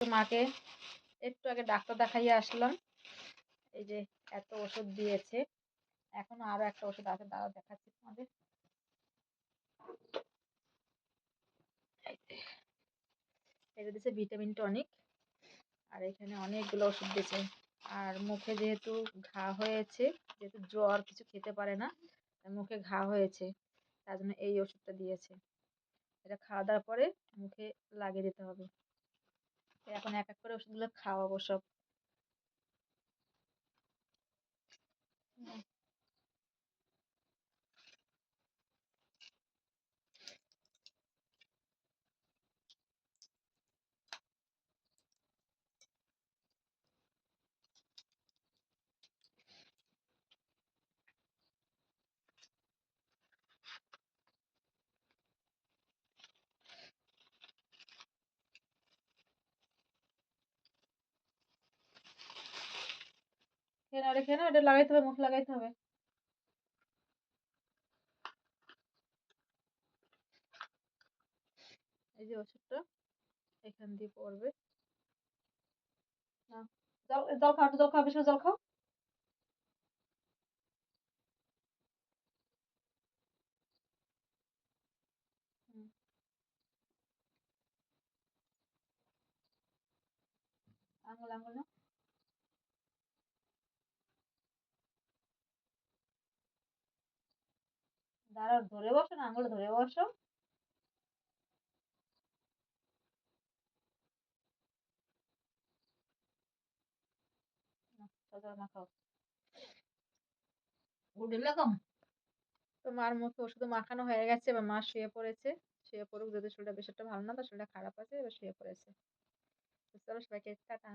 তো মাকে একটু আগে ডাক্তার দেখাইয়ে আসলাম। এই যে এত ওষুধ দিয়েছে। এখনো আরো একটা ওষুধ আছে, দাঁড়াও দেখাচ্ছি তোমাদের। এটা দিচ্ছে ভিটামিন টনিক, আর এখানে অনেকগুলো ওষুধ দিয়েছে। আর মুখে যেহেতু ঘা হয়েছে, যেহেতু জ্বর, কিছু খেতে পারে না, মুখে ঘা হয়েছে, তার জন্য এই ওষুধটা দিয়েছে। এটা খাওয়া দাওয়ার পরে মুখে লাগিয়ে দিতে হবে। এখন এক এক করে ওষুধগুলো খাওয়াবো সব। খেয়ে নাও, খেয়ে নাও, এটা লাগাইতে হবে, মুখ লাগাইতে হবে। এই যে ওষুধটা এখান দিয়ে পড়বে। জল জল খাও, একটু জল খাও, বেশি করে জল খাও। হুম, আঙুল আঙুল না, দাঁড়াও, ধরে বসো না, আঙুলে ধরে বসো। জল মাখাও। তো মার মুখে ওষুধ মাখানো হয়ে গেছে, এবার মা শুয়ে পড়েছে। শুয়ে পড়ুক, যদি শরীরটা বেশ একটা ভালো না, তো শরীরটা খারাপ আছে, এবার শুয়ে পড়েছে। তো চলো সবাইকে টাটা।